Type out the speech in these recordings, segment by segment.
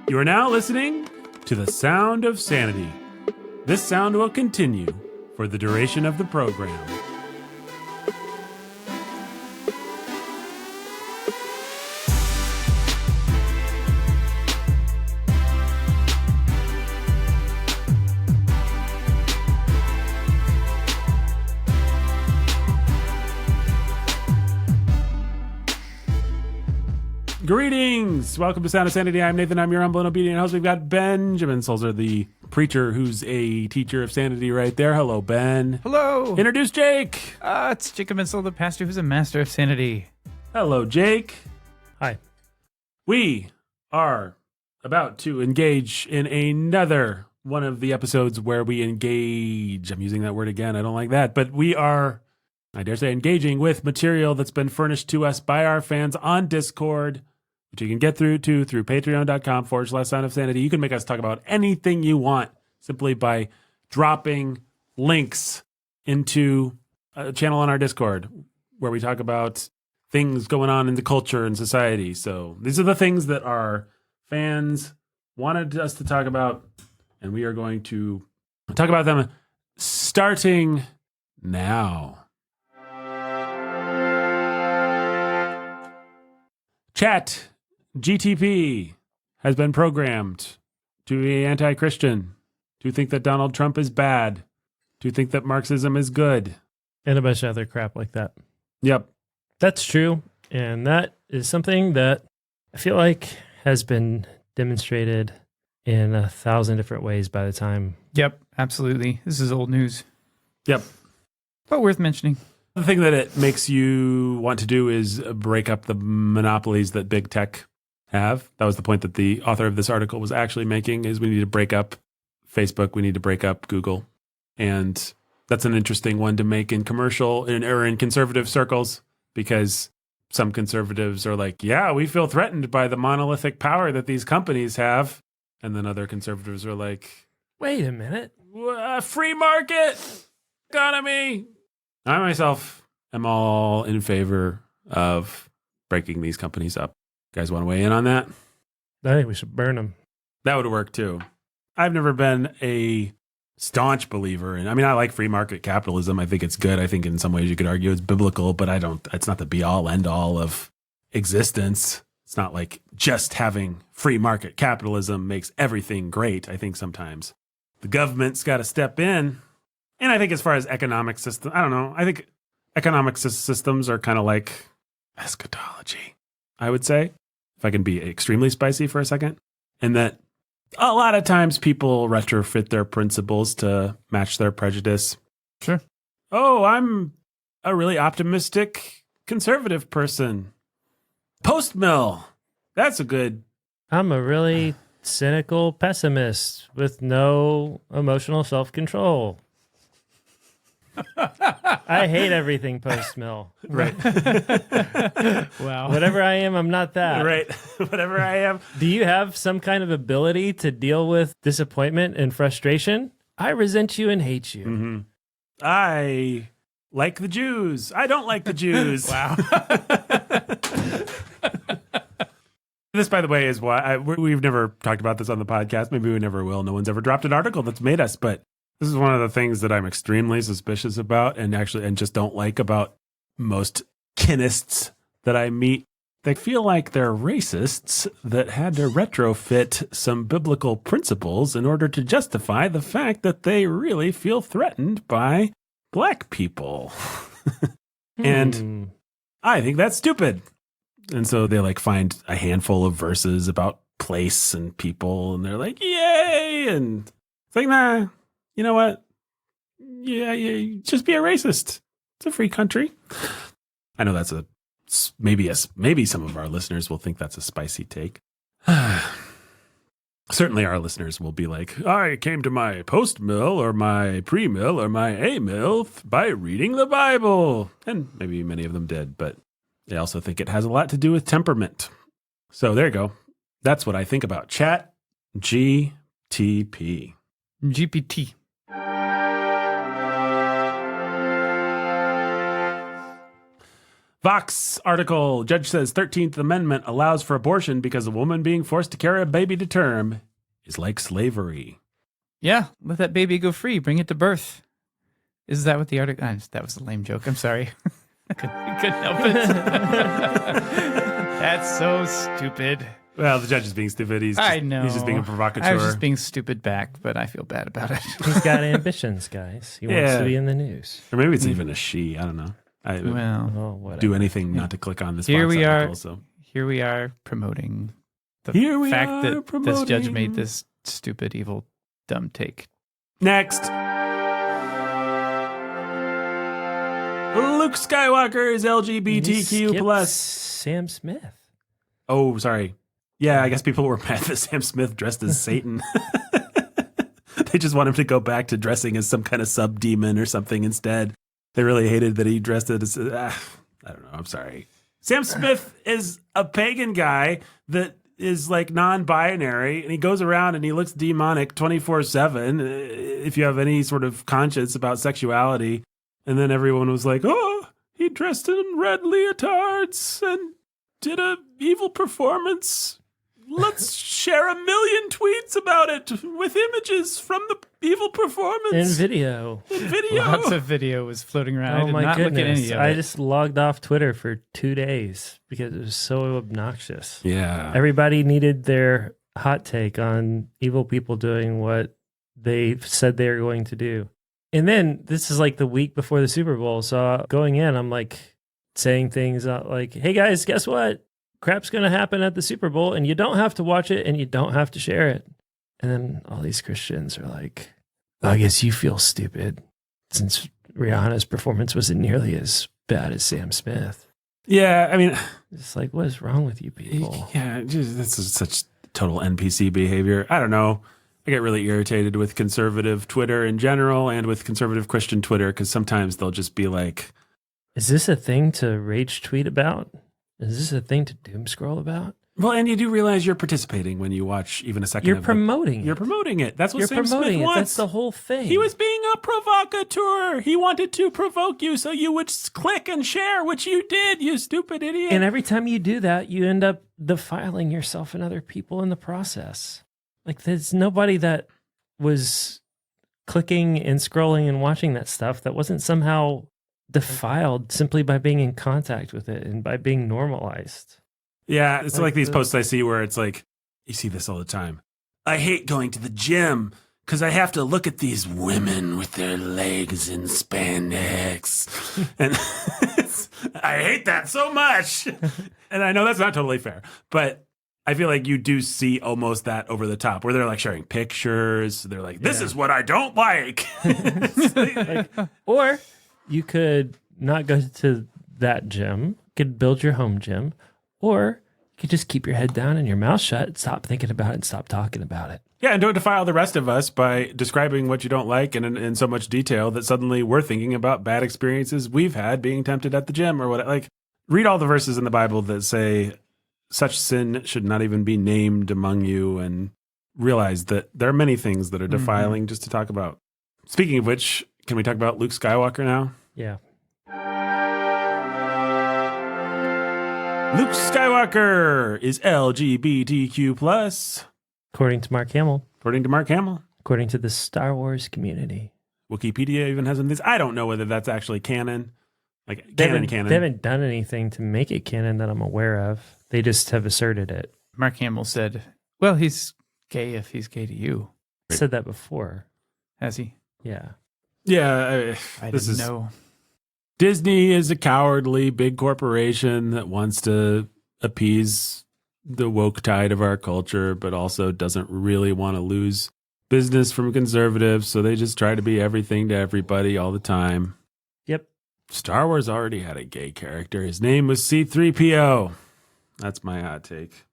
You are now listening to the sound of sanity. This sound will continue for the duration of the program. Greetings! Welcome to Sound of Sanity. I'm Nathan. I'm your humble and obedient host. We've got Benjamin Sulzer, the preacher who's a teacher of sanity right there. Hello, Ben. Hello. Introduce Jake. It's Jacob Insel, the pastor who's a master of sanity. Hello, Jake. Hi. We are about to engage in another one of the episodes where we engage. I'm using that word again. I don't like that. But we are, I dare say, engaging with material that's been furnished to us by our fans on Discord, which you can get through patreon.com/Sound of Sanity. You can make us talk about anything you want simply by dropping links into a channel on our Discord where we talk about things going on in the culture and society. So these are the things that our fans wanted us to talk about, and we are going to talk about them starting now. Chat GTP has been programmed to be anti-Christian, to think that Donald Trump is bad, to think that Marxism is good. And a bunch of other crap like that. Yep. That's true. And that is something that I feel like has been demonstrated in 1,000 different ways by the time. Yep, absolutely. This is old news, Yep. but worth mentioning. The thing that it makes you want to do is break up the monopolies that big tech have. That was the point that the author of this article was actually making, is we need to break up Facebook, we need to break up Google. And that's an interesting one to make in commercial or in conservative circles, because some conservatives are like, yeah, we feel threatened by the monolithic power that these companies have. And then other conservatives are like, Wait a minute. free market economy. I myself am all in favor of breaking these companies up. You guys want to weigh in on that? I think we should burn them. That That would work too. I've never been a staunch believer in, I mean, I like free market capitalism. I think it's good. I think in some ways you could argue it's biblical, but it's not the be all end all of existence. It's not like just having free market capitalism makes everything great. I think sometimes the government's got to step in. And I think as far as economic system, I don't know. I think economic systems are kind of like eschatology, I would say, if I can be extremely spicy for a second. And that a lot of times people retrofit their principles to match their prejudice. Sure. Oh, I'm a really optimistic conservative person. Post-mill. That's a good... I'm a really cynical pessimist with no emotional self-control. I hate everything post-mill. Right. Wow. Whatever I am, I'm not that. Right. Whatever I am. Do you have some kind of ability to deal with disappointment and frustration? I resent you and hate you. Mm-hmm. I like the Jews. I don't like the Jews. Wow. This, by the way, is why we've never talked about this on the podcast. Maybe we never will. No one's ever dropped an article that's made us, but this is one of the things that I'm extremely suspicious about and just don't like about most kinists that I meet. They feel like they're racists that had to retrofit some biblical principles in order to justify the fact that they really feel threatened by black people. And I think that's stupid. And so they like find a handful of verses about place and people, and they're like, yay! And it's like, nah, you know what? Yeah, just be a racist. It's a free country. I know that's maybe some of our listeners will think that's a spicy take. Certainly our listeners will be like, I came to my post-mill or my pre-mill or my A-mill by reading the Bible. And maybe many of them did, but they also think it has a lot to do with temperament. So there you go. That's what I think about Chat GTP. GPT. Vox article, judge says 13th Amendment allows for abortion because a woman being forced to carry a baby to term is like slavery. Yeah, let that baby go free. Bring it to birth. Is that what the article... that was a lame joke. I'm sorry. couldn't help it. That's so stupid. Well, the judge is being stupid. I know. He's just being a provocateur. I was just being stupid back, but I feel bad about it. He's got ambitions, guys. He wants to be in the news. Or maybe it's even a she. I don't know. I would Well, do anything not to click on this Here Vox we article. are. So. Here we are promoting the Here we fact are that promoting. this judge made this stupid, evil, dumb take. Next. Luke Skywalker is LGBTQ plus. Sam Smith. Oh, sorry. Yeah, I guess people were mad that Sam Smith dressed as Satan. They just want him to go back to dressing as some kind of sub-demon or something instead. They really hated that he dressed it as... I don't know. I'm sorry. Sam Smith is a pagan guy that is like non-binary, and he goes around and he looks demonic 24/7 if you have any sort of conscience about sexuality. And then everyone was like, oh, he dressed in red leotards and did a evil performance. Let's share 1 million tweets about it with images from the evil performance. In video. Lots of video was floating around. I Oh did my not goodness. look at any of I it. just logged off Twitter for 2 days because it was so obnoxious. Yeah. Everybody needed their hot take on evil people doing what they said they were going to do. And then this is like the week before the Super Bowl. So going in, I'm like saying things like, hey guys, guess what? Crap's going to happen at the Super Bowl and you don't have to watch it and you don't have to share it. And then all these Christians are like, I guess you feel stupid since Rihanna's performance wasn't nearly as bad as Sam Smith. Yeah, I mean... It's like, what is wrong with you people? Yeah, this is such total NPC behavior. I don't know. I get really irritated with conservative Twitter in general and with conservative Christian Twitter because sometimes they'll just be like... Is this a thing to rage tweet about? Is this a thing to doom scroll about? Well, and you do realize you're participating when you watch even a second You're of promoting it. You're promoting it. That's what You're Sam promoting Smith it. wants. That's the whole thing. He was being a provocateur. He wanted to provoke you so you would click and share, which you did, you stupid idiot. And every time you do that, you end up defiling yourself and other people in the process. Like there's nobody that was clicking and scrolling and watching that stuff that wasn't somehow defiled simply by being in contact with it and by being normalized. Yeah, it's like these posts I see where it's like, you see this all the time. I hate going to the gym because I have to look at these women with their legs in spandex. And I hate that so much. And I know that's not totally fair, but I feel like you do see almost that over the top where they're like sharing pictures. They're like, this is what I don't like. Or you could not go to that gym, you could build your home gym, or you could just keep your head down and your mouth shut, stop thinking about it and stop talking about it. Yeah, and don't defile the rest of us by describing what you don't like in so much detail that suddenly we're thinking about bad experiences we've had being tempted at the gym or what. Like, read all the verses in the Bible that say such sin should not even be named among you, and realize that there are many things that are defiling just to talk about. Speaking of which, can we talk about Luke Skywalker now? Yeah. Luke Skywalker is LGBTQ+. According to Mark Hamill. According to Mark Hamill. According to the Star Wars community. Wikipedia even has some things. I don't know whether that's actually canon. Like They canon. haven't done anything to make it canon that I'm aware of. They just have asserted it. Mark Hamill said, well, he's gay if he's gay to you. I said that before. Has he? Yeah. Yeah. I this didn't is know. Disney is a cowardly big corporation that wants to appease the woke tide of our culture, but also doesn't really want to lose business from conservatives. So they just try to be everything to everybody all the time. Yep. Star Wars already had a gay character. His name was C-3PO. That's my hot take.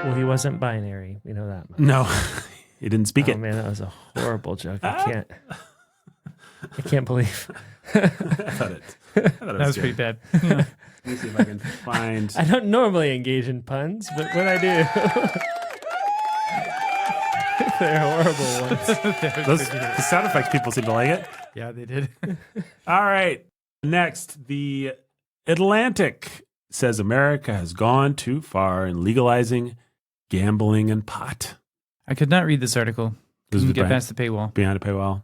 Well, he wasn't binary. We know that much. No, he didn't speak Oh it. man, that was a horrible joke. I can't believe. I thought it That was pretty bad. Yeah. Let me see if I can find. I don't normally engage in puns, but when I do, They're horrible ones. Those the sound effects people seem to like it. Yeah, they did. All right. Next, the Atlantic says America has gone too far in legalizing gambling and pot. I could not read this article. Couldn't get past the paywall. Behind a paywall.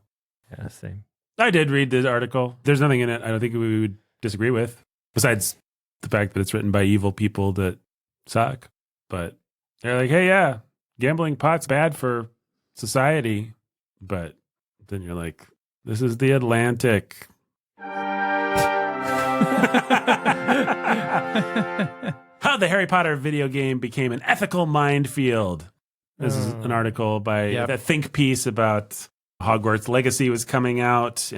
Yeah, same. I did read the article. There's nothing in it I don't think we would disagree with, besides the fact that it's written by evil people that suck. But they're like, hey, yeah, gambling pot's bad for society. But then you're like, this is the Atlantic. How the Harry Potter video game became an ethical minefield. This is an article by a think piece about Hogwarts Legacy was coming out,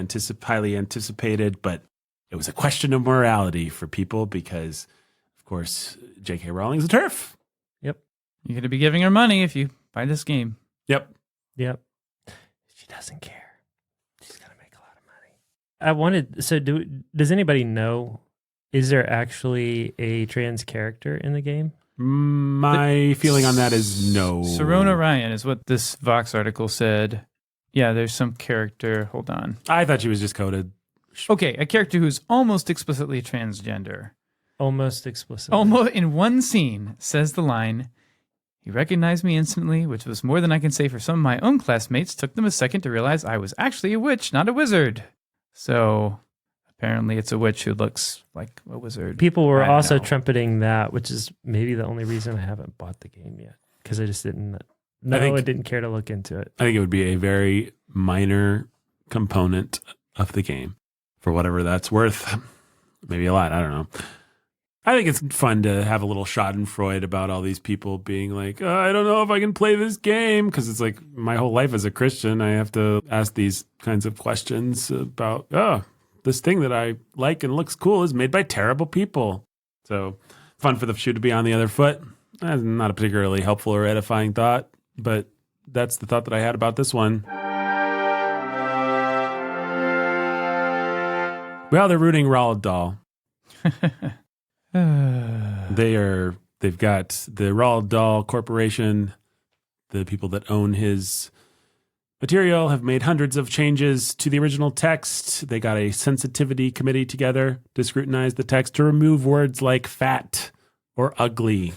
highly anticipated, but it was a question of morality for people because, of course, J.K. Rowling's a TERF. Yep. You're going to be giving her money if you buy this game. Yep. She doesn't care. She's going to make a lot of money. Does anybody know, is there actually a trans character in the game? My feeling on that is no. Serona Ryan is what this Vox article said. Yeah, there's some character. Hold on. I thought she was just coded. Okay, a character who's almost explicitly transgender. Almost explicitly. Almost in one scene says the line, "He recognized me instantly, which was more than I can say for some of my own classmates. Took them a second to realize I was actually a witch, not a wizard." So apparently it's a witch who looks like a wizard. People were also trumpeting that, which is maybe the only reason I haven't bought the game yet, because I just didn't. I didn't care to look into it. I think it would be a very minor component of the game, for whatever that's worth. Maybe a lot. I don't know. I think it's fun to have a little schadenfreude about all these people being like, I don't know if I can play this game. Because it's like my whole life as a Christian, I have to ask these kinds of questions about, this thing that I like and looks cool is made by terrible people. So fun for the shoe to be on the other foot. That's not a particularly helpful or edifying thought, but that's the thought that I had about this one. Well, they're rooting Roald Dahl. They've got the Roald Dahl Corporation, the people that own his material, have made hundreds of changes to the original text. They got a sensitivity committee together to scrutinize the text, to remove words like fat or ugly,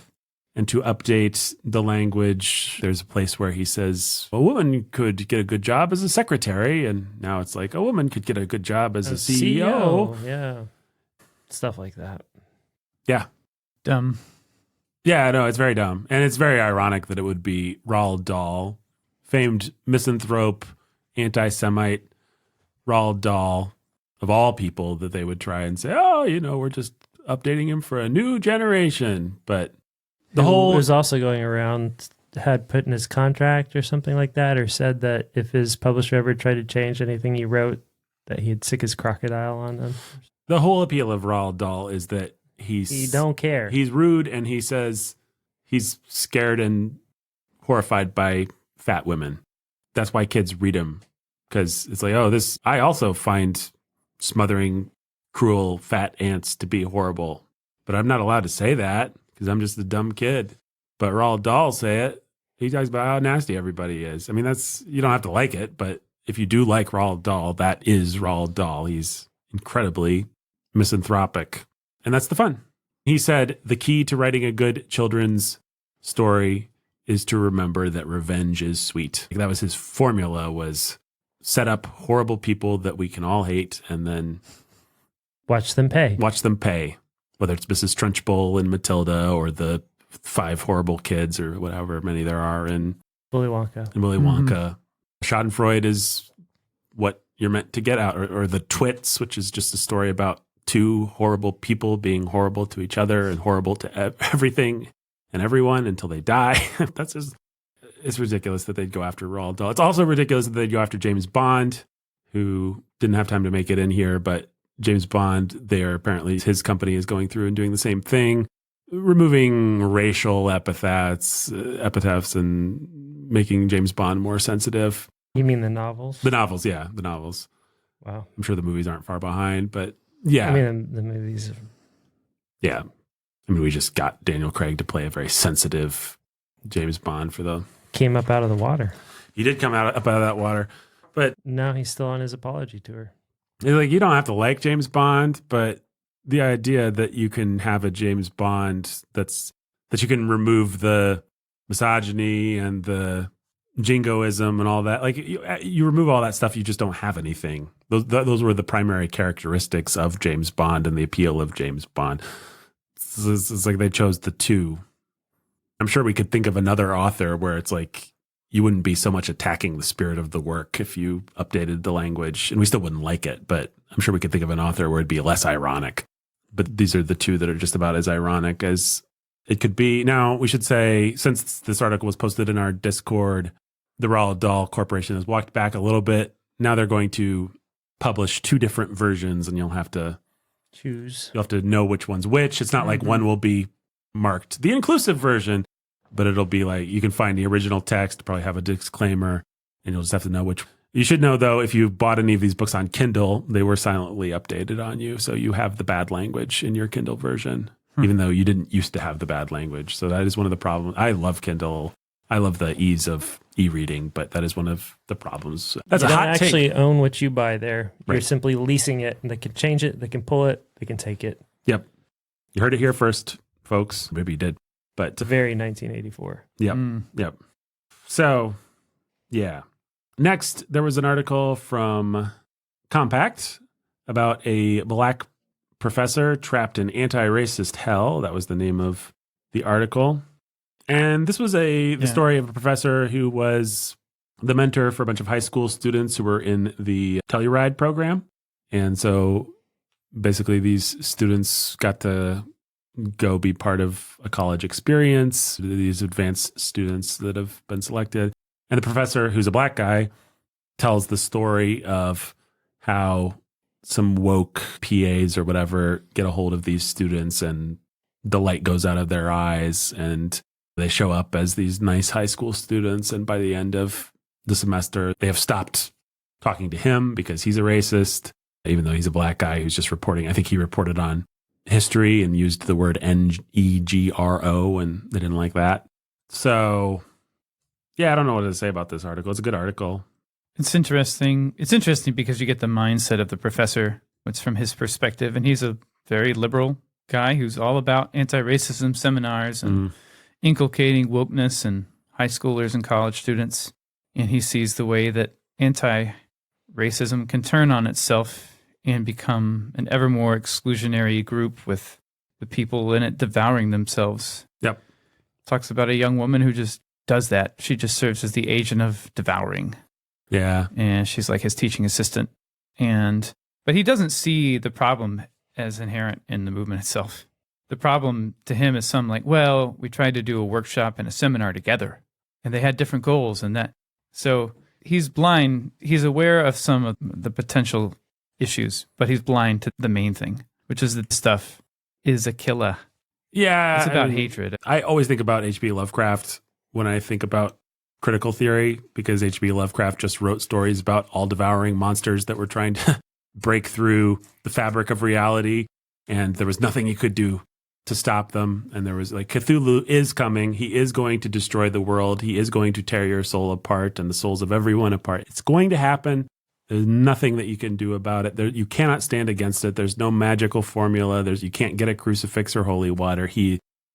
and to update the language. There's a place where he says a woman could get a good job as a secretary, and now it's like a woman could get a good job as a CEO. Yeah. Stuff like that. Yeah. Dumb. Yeah, no, it's very dumb. And it's very ironic that it would be Roald Dahl, famed misanthrope, anti-Semite Roald Dahl, of all people, that they would try and say, we're just updating him for a new generation. But the whole was also going around, had put in his contract or something like that, or said that if his publisher ever tried to change anything he wrote, that he'd sick his crocodile on them. The whole appeal of Roald Dahl is that he don't care. He's rude, and he says he's scared and horrified by fat women. That's why kids read him, because it's like, I also find smothering cruel fat ants to be horrible, but I'm not allowed to say that because I'm just a dumb kid. But Roald Dahl say it. He talks about how nasty everybody is. I mean, you don't have to like it, but if you do like Roald Dahl, that is Roald Dahl. He's incredibly misanthropic, and that's the fun. He said the key to writing a good children's story is to remember that revenge is sweet. That was his formula, was set up horrible people that we can all hate and then watch them pay. Whether it's Mrs. Trunchbull and Matilda, or the 5 horrible kids, or whatever many there are in Willy Wonka. Schadenfreude is what you're meant to get out, or the Twits, which is just a story about 2 horrible people being horrible to each other and horrible to everything and everyone until they die. It's ridiculous that they'd go after Roald Dahl. It's also ridiculous that they'd go after James Bond, who didn't have time to make it in here, but James Bond, apparently his company is going through and doing the same thing, removing racial epithets and making James Bond more sensitive. You mean the novels? The novels, yeah, the novels. Wow. I'm sure the movies aren't far behind, but yeah. I mean, the movies. Yeah. I mean, we just got Daniel Craig to play a very sensitive James Bond for the... Came up out of the water. He did come up out of that water. But Now he's still on his apology tour. like, you don't have to like James Bond, but the idea that you can have a James Bond that you can remove the misogyny and the jingoism and all that, like you remove all that stuff, you just don't have anything. Those were the primary characteristics of James Bond and the appeal of James Bond. It's like they chose the two. I'm sure we could think of another author where it's like you wouldn't be so much attacking the spirit of the work if you updated the language, and we still wouldn't like it, but I'm sure we could think of an author where it'd be less ironic. But these are the two that are just about as ironic as it could be. Now, we should say, since this article was posted in our Discord, the Roald Dahl Corporation has walked back a little bit. Now they're going to publish two different versions, and you'll have to Choose. You'll have to know which one's which. It's not like one will be marked the inclusive version, but it'll be like you can find the original text, probably have a disclaimer, and you'll just have to know which. You should know, though, if you bought any of these books on Kindle, they were silently updated on you. So you have the bad language in your Kindle version, even though you didn't used to have the bad language. So that is one of the problems. I love Kindle. I love the ease of e-reading, but that is one of the problems. That's You a don't hot actually take. own what you buy there. You're Right. simply leasing it, and they can change it, they can pull it, they can take it. Yep. You heard it here first, folks. Maybe you did. But It's very 1984. yep. Yep. So, yeah. Next, there was an article from Compact about a black professor trapped in anti-racist hell. That was the name of the article. And this was the story of a professor who was the mentor for a bunch of high school students who were in the Telluride program. And so basically these students got to go be part of a college experience, these advanced students that have been selected. And the professor, who's a black guy, tells the story of how some woke PAs or whatever get a hold of these students and the light goes out of their eyes and they show up as these nice high school students. And by the end of the semester, they have stopped talking to him because he's a racist, even though he's a black guy who's just reporting. I think he reported on history and used the word NEGRO, and they didn't like that. So, yeah, I don't know what to say about this article. It's a good article. It's interesting. It's interesting because you get the mindset of the professor. It's from his perspective, and he's a very liberal guy who's all about anti-racism seminars and inculcating wokeness in high schoolers and college students. And he sees the way that anti-racism can turn on itself and become an ever more exclusionary group with the people in it devouring themselves. Yep. Talks about a young woman who just does that. She just serves as the agent of devouring. Yeah. And she's like his teaching assistant. But he doesn't see the problem as inherent in the movement itself. The problem to him is we tried to do a workshop and a seminar together, and they had different goals and that. So he's blind. He's aware of some of the potential issues, but he's blind to the main thing, which is that stuff is a killer. Yeah. It's about hatred. I always think about H.P. Lovecraft when I think about critical theory, because H.P. Lovecraft just wrote stories about all-devouring monsters that were trying to break through the fabric of reality, and there was nothing you could do to stop them. And there was like, Cthulhu is coming. He is going to destroy the world. He is going to tear your soul apart and the souls of everyone apart. It's going to happen. There's nothing that you can do about it. You cannot stand against it. There's no magical formula. You can't get a crucifix or holy water.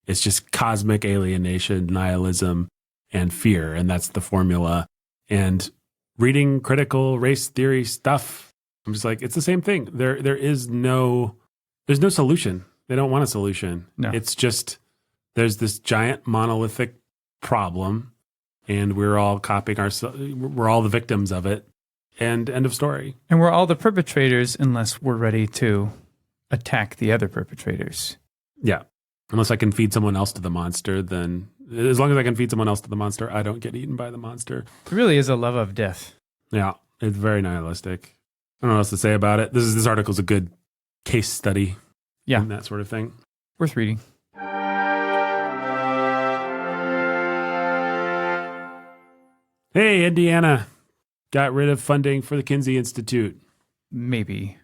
It's just cosmic alienation, nihilism, and fear. And that's the formula. And reading critical race theory stuff, I'm just like, it's the same thing. There's no solution. They don't want a solution. No. It's just, there's this giant monolithic problem and we're all copying ourselves. We're all the victims of it. And end of story. And we're all the perpetrators unless we're ready to attack the other perpetrators. Yeah. Unless I can feed someone else to the monster, then as long as I can feed someone else to the monster, I don't get eaten by the monster. It really is a love of death. Yeah. It's very nihilistic. I don't know what else to say about it. This article's a good case study. Yeah. And that sort of thing. Worth reading. Hey, Indiana got rid of funding for the Kinsey Institute. Maybe.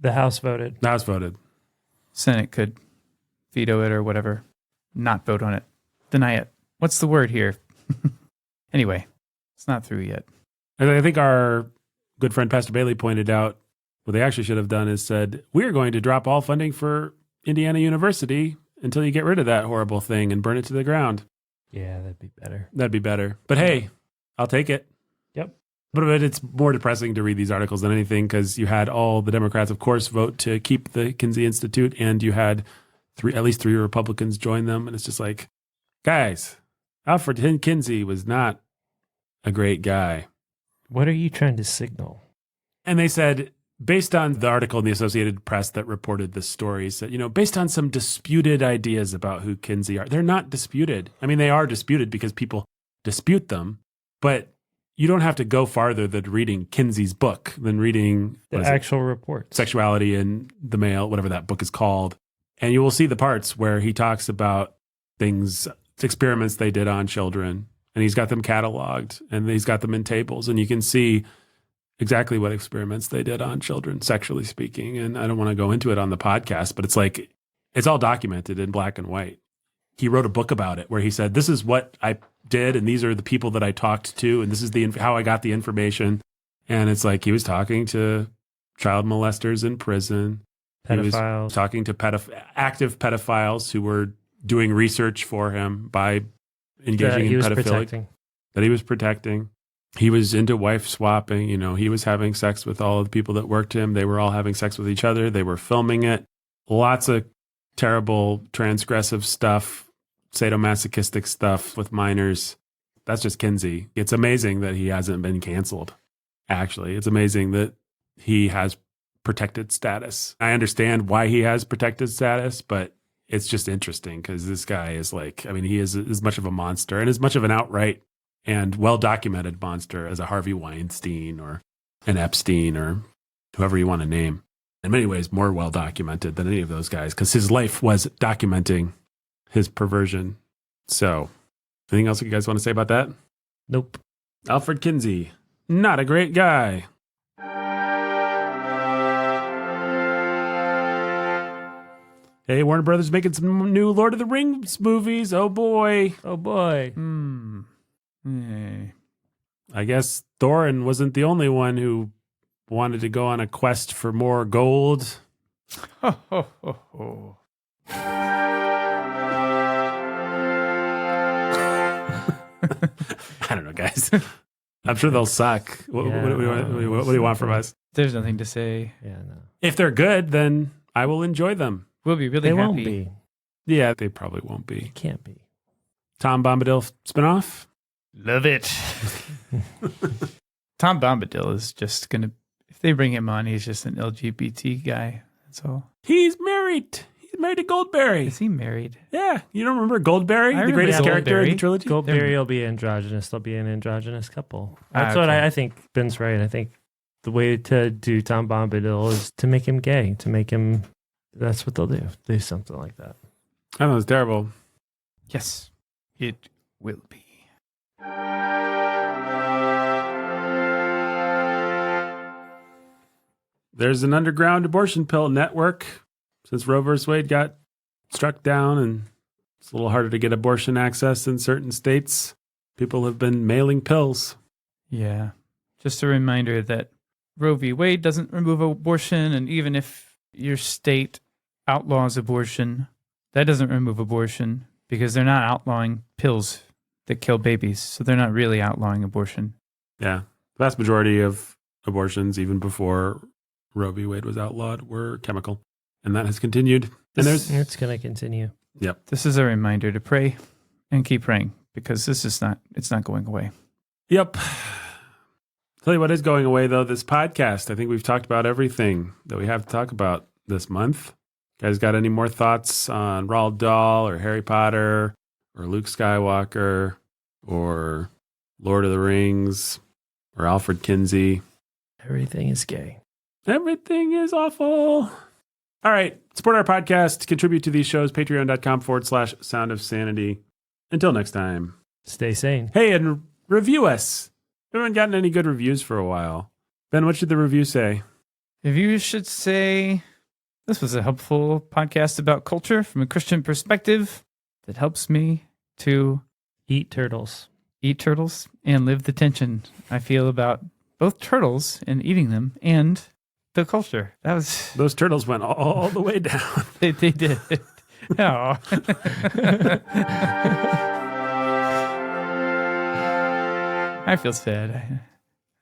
The House voted. The House voted. Senate could veto it or whatever. Not vote on it. Deny it. What's the word here? Anyway, It's not through yet. And I think our good friend Pastor Bailey pointed out what they actually should have done is said, we're going to drop all funding for Indiana University until you get rid of that horrible thing and burn it to the ground. Yeah, that'd be better. That'd be better. But hey, I'll take it. Yep. But it's more depressing to read these articles than anything because you had all the Democrats, of course, vote to keep the Kinsey Institute, and you had at least three Republicans join them. And it's just like, guys, Alfred Kinsey was not a great guy. What are you trying to signal? And they said, based on the article in the Associated Press that reported this story, said, based on some disputed ideas about who Kinsey are, they're not disputed. I mean, they are disputed because people dispute them, but you don't have to go farther than reading Kinsey's book than reading the actual report, Sexuality in the Male, whatever that book is called. And you will see the parts where he talks about experiments they did on children, and he's got them cataloged and he's got them in tables, and you can see exactly what experiments they did on children, sexually speaking. And I don't want to go into it on the podcast, but it's all documented in black and white. He wrote a book about it where he said, this is what I did, and these are the people that I talked to, and this is how I got the information. And it's like he was talking to child molesters in prison. Pedophiles. He was talking to active pedophiles who were doing research for him by engaging in pedophilia that he was protecting. He was into wife swapping. He was having sex with all of the people that worked him. They were all having sex with each other. They were filming it. Lots of terrible, transgressive stuff, sadomasochistic stuff with minors. That's just Kinsey. It's amazing that he hasn't been canceled, actually. It's amazing that he has protected status. I understand why he has protected status, but it's just interesting because this guy is he is as much of a monster and as much of an outright and well-documented monster as a Harvey Weinstein or an Epstein or whoever you want to name. In many ways, more well-documented than any of those guys because his life was documenting his perversion. So, anything else you guys want to say about that? Nope. Alfred Kinsey, not a great guy. Hey, Warner Brothers making some new Lord of the Rings movies. Oh, boy. Oh, boy. Hey. I guess Thorin wasn't the only one who wanted to go on a quest for more gold. Ho, ho, ho, ho. I don't know, guys. I'm sure they'll suck. What do you want from us? There's nothing to say. Yeah, no. If they're good, then I will enjoy them. We'll be really They happy. won't be. Yeah, they probably won't be. Can't be. Tom Bombadil spinoff? Love it. Tom Bombadil is just going to, if they bring him on, he's just an LGBT guy. That's all. He's married. He's married to Goldberry. Is he married? Yeah. You don't remember Goldberry, the remember greatest character in the Goldberry. trilogy? Goldberry will be androgynous. They'll be an androgynous couple. That's okay. what I think. Ben's right. I think the way to do Tom Bombadil is to make him gay, to make him, that's what they'll do. Do something like that. I know, it's terrible. Yes, it will be. There's an underground abortion pill network. Since Roe v. Wade got struck down and it's a little harder to get abortion access in certain states, people have been mailing pills. Yeah. Just a reminder that Roe v. Wade doesn't remove abortion, and even if your state outlaws abortion, that doesn't remove abortion because they're not outlawing pills that kill babies. So they're not really outlawing abortion. Yeah. The vast majority of abortions, even before Roe v. Wade was outlawed, were chemical. And that has continued. And It's going to continue. Yep. This is a reminder to pray and keep praying because it's not going away. Yep. Tell you what is going away, though, this podcast. I think we've talked about everything that we have to talk about this month. Guys got any more thoughts on Roald Dahl or Harry Potter or Luke Skywalker or Lord of the Rings or Alfred Kinsey? Everything is gay. Everything is awful. All right. Support our podcast. Contribute to these shows. Patreon.com/Sound of Sanity. Until next time. Stay sane. Hey, and review us. We haven't gotten any good reviews for a while. Ben, what should the review say? If you should say, this was a helpful podcast about culture from a Christian perspective that helps me to Eat turtles. eat turtles and live the tension I feel about both turtles and eating them and the culture. That was Those turtles went all the way down. they did. Oh. I feel sad.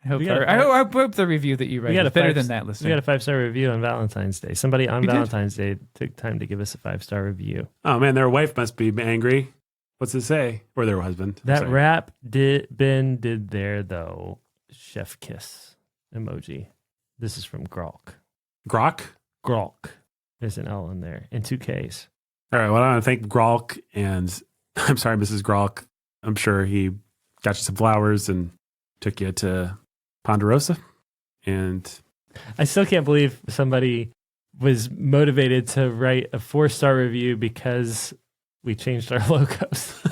I hope I hope the review that you write is better than that, listener. We got a 5-star review on Valentine's Day. Somebody on We did? Valentine's Day took time to give us a 5-star review. Oh man, their wife must be angry. What's it say? Or their husband. That Sorry. rap Ben did there, though. Chef kiss emoji. This is from Grok. Grok? Grok. There's an L in there and 2 Ks. All right. Well, I want to thank Grok, and I'm sorry, Mrs. Grok. I'm sure he got you some flowers and took you to Ponderosa. And I still can't believe somebody was motivated to write a 4-star review because we changed our logos.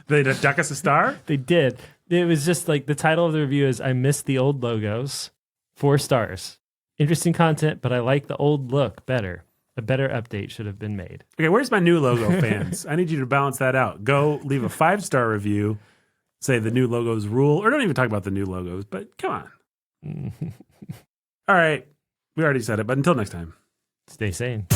they duck us a star? They did. It was just like the title of the review is I miss the old logos. 4 stars. Interesting content, but I like the old look better. A better update should have been made. Okay, where's my new logo fans? I need you to balance that out. Go leave a 5-star review. Say the new logos rule, or don't even talk about the new logos, but come on. All right. We already said it, but until next time. Stay sane.